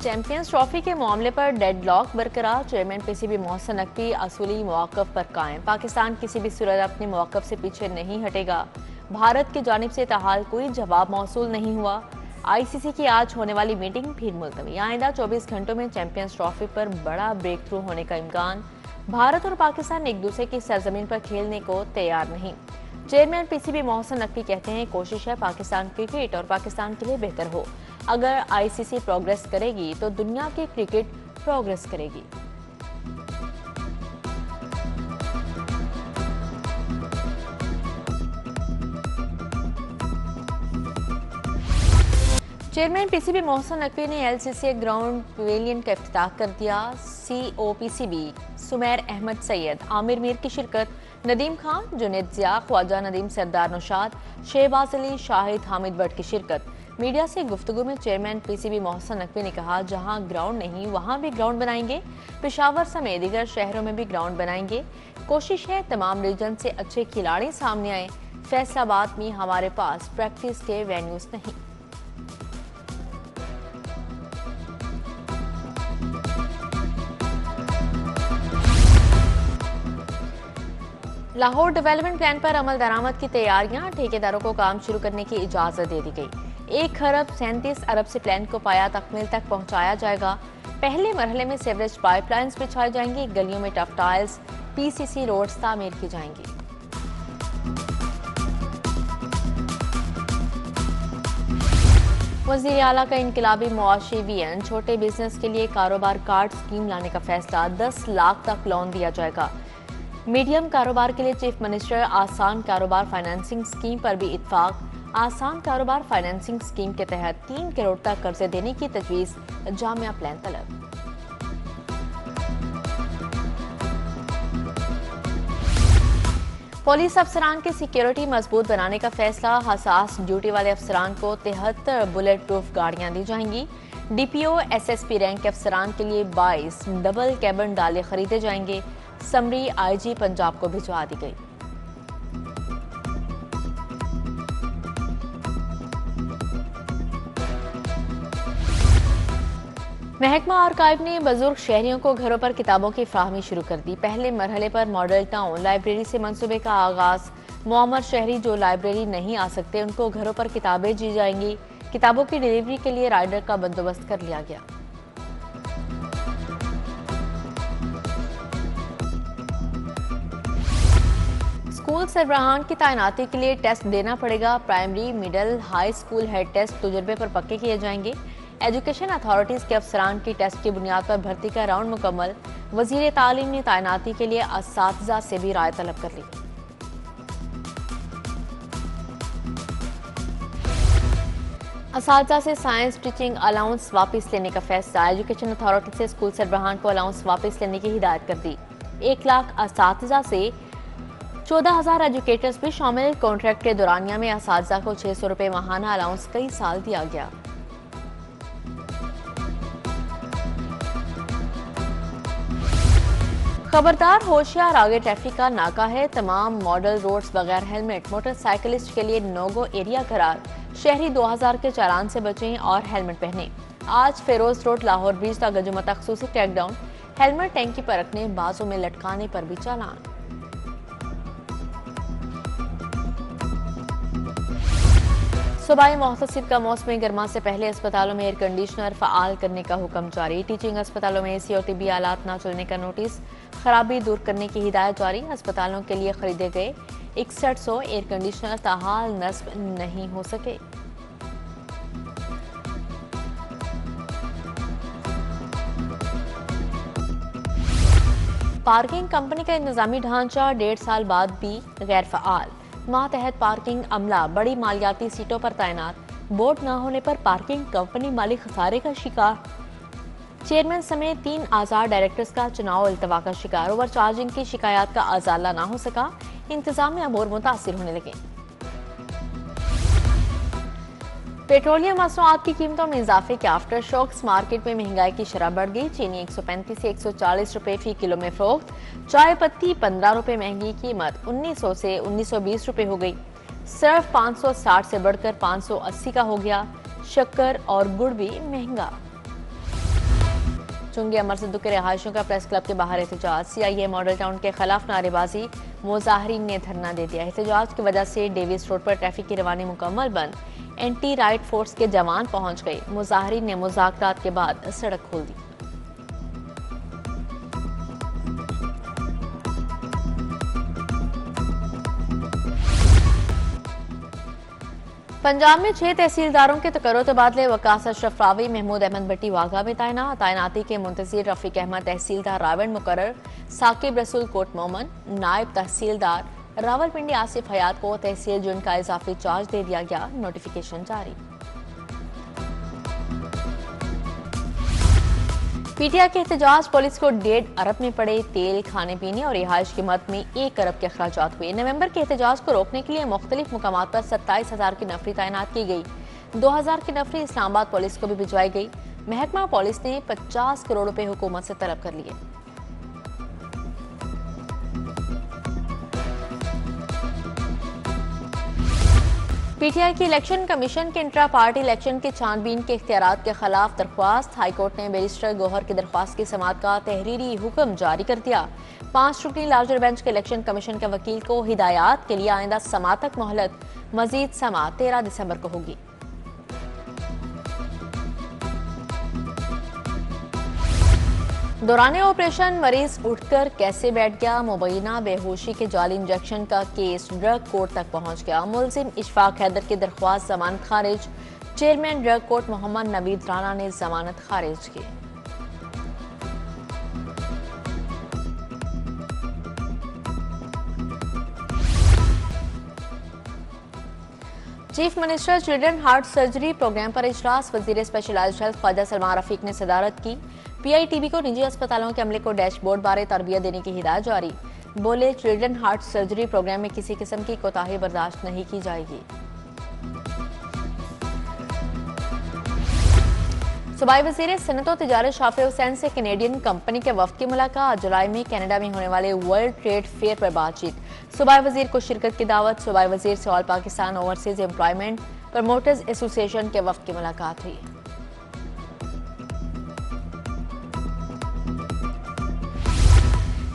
Champions trophy के मामले पर डेडलॉक बरकरार। चेयरमैन पीसीबी मोहसिन नकवी असूली मौक़िफ़ पर कायम। पाकिस्तान किसी भी सूरत अपने मौक़िफ़ से पीछे नहीं हटेगा। भारत की जानिब से ताहाल कोई जवाब मौसूल नहीं हुआ। आईसीसी की आज होने वाली मीटिंग फिर मुलतवी। आइंदा 24 घंटों में चैंपियंस ट्रॉफी पर बड़ा ब्रेक थ्रू होने का इम्कान। भारत और पाकिस्तान एक दूसरे की सरजमीन पर खेलने को तैयार नहीं। चेयरमैन पीसीबी मोहसिन नकवी कहते हैं कोशिश है पाकिस्तान क्रिकेट और पाकिस्तान के लिए बेहतर हो। अगर आईसीसी प्रोग्रेस करेगी तो दुनिया की क्रिकेट प्रोग्रेस करेगी। चेयरमैन पीसीबी मोहसिन नकवी ने एलसीसी ग्राउंड पवेलियन का इफ्तिताह कर दिया। सीओपीसीबी सुमैर अहमद सैयद, आमिर मीर की शिरकत, नदीम खान, जुनेद जिया, ख्वाजा नदीम, सरदार नौशाद, शहबाज अली, शाहिद हामिद भट्ट की शिरकत। मीडिया से गुफ्तगू में चेयरमैन पीसीबी मोहसिन नकवी ने कहा, जहां ग्राउंड नहीं वहां भी ग्राउंड बनाएंगे। पेशावर समेत दीगर शहरों में भी ग्राउंड बनाएंगे। कोशिश है तमाम रीजन से अच्छे खिलाड़ी सामने आए। फैसलाबाद में हमारे पास प्रैक्टिस के वेन्यूज नहीं। लाहौर डेवलपमेंट प्लान पर अमल दरामद की तैयारियां। ठेकेदारों को काम शुरू करने की इजाजत दे दी गई। 1 खरब 37 अरब से प्लान को पाया तकमील तक पहुंचाया जाएगा। पहले मरहले में सीवरेज पाइपलाइंस बिछाई जाएंगी। गलियों में टफ टाइल्स, पीसीसी रोड्स तामीर की जाएंगी। वज़ीर आला का इनकलाबी मुआशी वीएन। छोटे बिजनेस के लिए कारोबार कार्ड स्कीम लाने का फैसला। 10 लाख तक लोन दिया जाएगा। मीडियम कारोबार के लिए चीफ मिनिस्टर आसान कारोबार फाइनेंसिंग स्कीम पर भी इत्फाक। आसान कारोबार फाइनेंसिंग स्कीम के तहत 3 करोड़ तक कर्जे देने की तजवीज। जामिया प्लान तलब। पुलिस अफसरान की सिक्योरिटी मजबूत बनाने का फैसला। हसास ड्यूटी वाले अफसरान को 73 बुलेट प्रूफ गाड़ियां दी जाएंगी। डीपीओ एसएसपी रैंक के अफसरान के लिए 22 डबल कैबिन डाले खरीदे जाएंगे। समरी आईजी पंजाब को भिजवा दी गई। महकमा आर्काइव ने बुजुर्ग शहरियों को घरों पर किताबों की फ्राहमी शुरू कर दी। पहले मरहले पर मॉडल टाउन लाइब्रेरी से मंसूबे का आगाज। मुअम्मर शहरी जो लाइब्रेरी नहीं आ सकते उनको घरों पर किताबें दी जाएंगी। किताबों की डिलीवरी के लिए राइडर का बंदोबस्त कर लिया गया। स्कूल सरबराहान की तैनाती के लिए टेस्ट देना पड़ेगा। Primary, middle, high school head test तजुर्बे पर पक्के किए जाएंगे। एजुकेशन अथॉरिटीज के अफसरान की टेस्ट की बुनियाद पर भर्ती का राउंड मुकम्मल। वजीर तालीम ने तैनाती के लिए असातिज़ा से भी राय तलब कर ली। असातिज़ा से साइंस टीचिंग अलाउंस वापस लेने का फैसला। एजुकेशन अथॉरिटी से स्कूल सरबराहान को अलाउंस वापस लेने की हिदायत कर दी। 1 लाख असातिज़ा से 14,000 एजुकेटर्स भी शामिल। कॉन्ट्रैक्ट के दौरानिया में असातिज़ा को 600 रुपए माहाना अलाउंस कई साल दिया गया। खबरदार होशियार, आगे ट्रैफिक का नाका है। तमाम मॉडल रोड्स बगैर हेलमेट। मोटरसाइकिलिस्ट के लिए नोगो एरिया करार। शहरी 2000 के चालान से बचें और हेलमेट पहने। आज फेरोज रोड लाहौर ब्रिज का गजुमता खसूसी टैकडाउन। हेलमेट टैंकी पर रखने, बाजों में लटकाने पर भी चालान। सूबाई मोहतसिब का मौसमी गर्मा से पहले अस्पतालों में एयर कंडीशनर फ़आल करने का हुक्म जारी। टीचिंग अस्पतालों में एसी और तिब्बी आलात न चलने का नोटिस। खराबी दूर करने की हिदायत जारी। अस्पतालों के लिए खरीदे गए 6100 एयर कंडीशनर ताहाल नस्ब नहीं हो सके। पार्किंग कंपनी का इंतजामी ढांचा 1.5 साल बाद भी गैर फ़आल। मातहत पार्किंग अमला बड़ी मालियाती सीटों पर तैनात। बोर्ड न होने पर पार्किंग कंपनी माली खसारे का शिकार। चेयरमैन समेत 3 आज़ाद डायरेक्टर्स का चुनाव इल्तवा का शिकार। ओवर चार्जिंग की शिकायत का अजाला ना हो सका। इंतजामिया अमूर मुतासिर होने लगे। पेट्रोलियम मसनूआत की कीमतों में इजाफे के आफ्टर शॉक्स। मार्केट में महंगाई की शरह बढ़ गई। चीनी 135 से 140 रुपए फी किलो में फरोख्त। चाय पत्ती 15 रुपए महंगी, कीमत 1900 से 1920 रुपए हो गई। सर्फ 560 से बढ़कर 580 का हो गया। शक्कर और गुड़ भी महंगा। चुंगी अमर सिद्धू के रिहायशियों का प्रेस क्लब के बाहर एहतजाज। CIA मॉडल टाउन के खिलाफ नारेबाजी, मुजाहिरीन ने धरना दे दिया। एहतजाज की वजह से डेविस रोड पर ट्रैफिक की रवानी मुकम्मल बंद। एंटी राइट फोर्स के जवान पहुंच गए। मुजाहिरीन ने मुज़ाकरात के बाद सड़क खोल दी। पंजाब में 6 तहसीलदारों के तकर्रो तबादले। वकास अशरफ रावी, महमूद अहमद भट्टी वाघा में तैनाती के मुंतजिर रफीक अहमद तहसीलदार रावण मुकर्रर। साकिब रसूल कोट मोमन, नायब तहसीलदार रावलपिंडी आसिफ हयात को तहसील जुन का इजाफी चार्ज दे दिया गया। नोटिफिकेशन जारी। पीटीआई के एहतजाज, पुलिस को 1.5 अरब में पड़े तेल, खाने पीने और रिहाइश की मद में 1 अरब के अखराजात हुए। नवंबर के एहतजाज को रोकने के लिए मुख्तलिफ मुकामात पर 27,000 की नफरी तैनात की गई। 2,000 की नफरी इस्लामाबाद पुलिस को भी भिजवाई गई। महकमा पुलिस ने 50 करोड़ रुपए हुकूमत से तलब कर लिए। पीटीआई की इलेक्शन कमीशन के इंट्रा पार्टी इलेक्शन के छानबीन के इख्तियारात के खिलाफ दरख्वास्त। हाईकोर्ट ने बैरिस्टर गौहर की दरख्वास्त की समाअत का तहरीरी हुक्म जारी कर दिया। 5 रुकनी लार्जर बेंच के इलेक्शन कमीशन के वकील को हिदायत के लिए आइंदा समाअत तक मोहलत। मजीद समाअत 13 दिसंबर को होगी। दौरान ऑपरेशन मरीज उठकर कैसे बैठ गया। मुबैना बेहोशी के जाली इंजेक्शन का केस ड्रग कोर्ट तक पहुंच गया। मुलजिम इशफाक हैदर की दरख्वास्त जमानत खारिज। Chairman drug court Mohammad Naveed Rana ने जमानत खारिज की। Chief minister children heart surgery programme पर इजलास। वजीर स्पेशलाइज्ड हेल्थ ख्वाजा सलमान रफीक ने सदारत की। PITB को निजी अस्पतालों के अमले को डैशबोर्ड बारे तरबियत देने की हिदायत जारी। बोले, चिल्ड्रन हार्ट सर्जरी प्रोग्राम में किसी किस्म की कोताही बर्दाश्त नहीं की जाएगी। सूबाई वजीर सनत और तिजारत शाफी हुसैन से कैनेडियन कंपनी के वफ्द की मुलाकात। जुलाई में कनाडा में होने वाले वर्ल्ड ट्रेड फेयर पर बातचीत। सूबाई वजीर को शिरकत की दावत। सूबाई वजीर से all Pakistan overseas employment promoters association के वफ्द की मुलाकात हुई।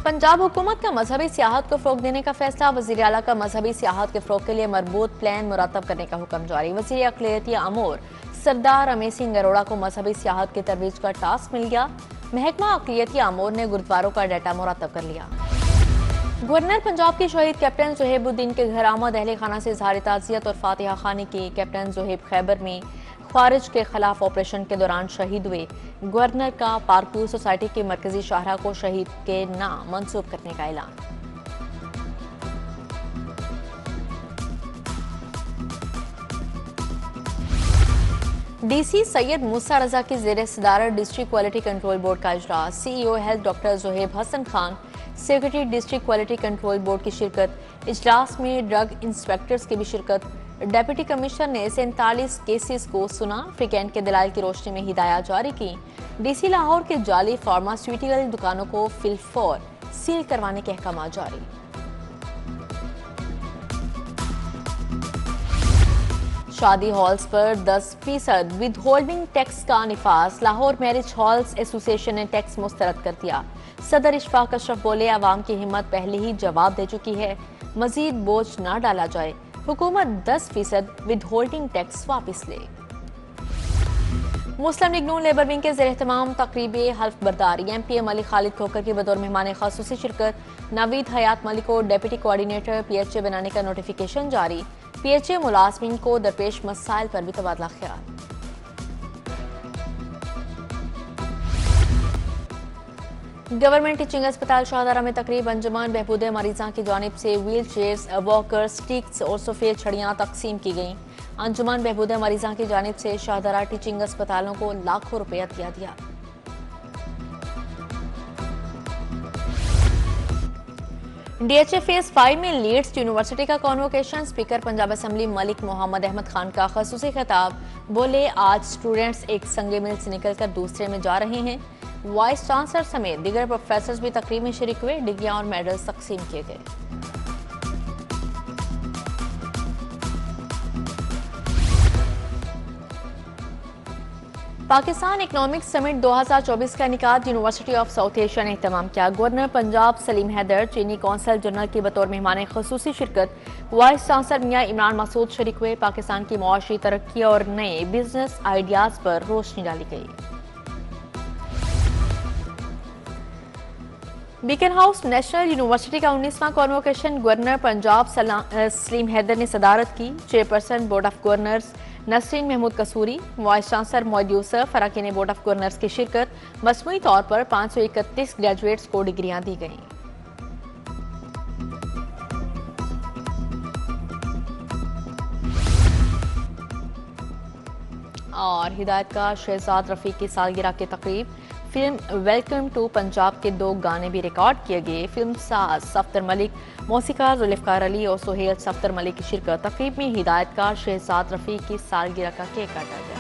पंजाब हुकूमत का मजहबी सियाहत को फ़रोग़ देने का फैसला। वज़ीर आला का मजहबी सियाहत के फ़रोग़ के लिए मरबूत प्लान मुरतब करने का हुक्म जारी। वज़ीर अक़लियती अमूर सरदार रमेश सिंह अरोड़ा को मजहबी सियाहत की तरवीज का टास्क मिल गया। महकमा अक़लियती अमूर ने गुरुद्वारों का डाटा मुरतब कर लिया। गवर्नर पंजाब के शहीद कैप्टन ज़ुहैबुद्दीन के घर आमद। अहले खाना से इज़हार ताज़ियत और फातिहा खानी की। कैप्टन ज़ुहैब खैबर में खारिज के खिलाफ ऑपरेशन के दौरान शहीद हुए। गवर्नर का पार्कव्यू सोसाइटी के मरकजी शाहरा को शहीद के नाम मंसूब करने का ऐलान। DC सैयद मूसा रजा की ज़ेर सदारत डिस्ट्रिक्ट क्वालिटी कंट्रोल बोर्ड का इजलास। CEO health doctor Zuhaib Hassan Khan, secretary district quality control board की शिरकत। इजलास में ड्रग इंस्पेक्टर्स की भी शिरकत। डिप्टी कमिश्नर ने 47 केसेस को सुना। फ्रीकेंट के दलाइल की रोशनी में हिदायत जारी की। DC लाहौर के जाली फार्मास्यूटिकल दुकानों को फिलफौर सील करवाने के अहकाम जारी। शादी हॉल्स पर 10% विद होल्डिंग टैक्स का निफाज। लाहौर मैरिज हॉल्स एसोसिएशन ने टैक्स मुस्तरद कर दिया। सदर इशफाक अशरफ बोले, आवाम की हिम्मत पहले ही जवाब दे चुकी है, मजीद बोझ न डाला जाए। हुकूमत 10% विद होल्डिंग टैक्स वापस ले। मुस्लिम लीग नून लेबर विंग के ज़ेर एहतमाम तकरीब हल्फ बर्दारी। MPM अली खालिद खोकर की बतौर मेहमान खासूसी शिरकत। नावीद हयात मलिक को डेप्यूटी कोऑर्डिनेटर PHA बनाने का नोटिफिकेशन जारी। PHA मुलाजमीन को दरपेश मसाइल पर भी तबादला ख्याल। गवर्नमेंट टीचिंग अस्पताल शाहदारा में तकरीब। अंजुमन बहबूद मरीज़ा की जानिब से व्हील चेयर्स, वॉकर, स्टिक्स और सफ़ेद छड़ियाँ तकसीम की गईं। अंजुमन बहबूद मरीज़ा की जानिब से शाहदारा टीचिंग अस्पतालों को लाखों रुपये अतिया दिया। DHA फेज 5 में लीड्स यूनिवर्सिटी का convocation. Speaker Punjab assembly Malik Mohammad Ahmad Khan का खसूसी खिताब। बोले, आज स्टूडेंट्स एक संगे मिल से निकलकर दूसरे में जा रहे हैं। वाइस चांसलर समेत दीगर प्रोफेसर्स भी तकरीब में शरीक हुए। डिग्रियां और मेडल्स तकसीम किए गए। पाकिस्तान इकनॉमिक समिट 2024 का इनेकाद यूनिवर्सिटी ऑफ साउथ एशिया ने एहतमाम किया। गवर्नर पंजाब सलीम हैदर, चीनी कौंसल जनरल की बतौर मेहमान खसूसी शिरकत, वाइस चांसलर मियां इमरान मसूद शरीक हुए। पाकिस्तान की मुआशी तरक्की और नए बिजनेस आइडियाज पर रोशनी डाली गई। बीकन हाउस नेशनल यूनिवर्सिटी का 19वां कॉन्वोकेशन गवर्नर पंजाब सलीम हैदर ने सदारत की। Chairperson board of governors Nasreen Mahmood Kasuri, vice chancellor Mohammad Yusuf अराकीन बोर्ड ऑफ गवर्नर्स की शिरकत। मजमूई तौर पर 531 ग्रेजुएट्स को डिग्रियां दी गईं। और हिदायतकार शहजाद रफी की सालगिरह की तकरीब, फिल्म वेलकम टू पंजाब के 2 गाने भी रिकॉर्ड किए गए। फिल्म साज सफ्तर मलिक, मौसीकार जुल्फ़िकार अली और सुहेल सफ्तर मलिक की शिरकत। तकरीब में हिदायतकार शहजाद रफी की सालगिरह का केक काटा गया।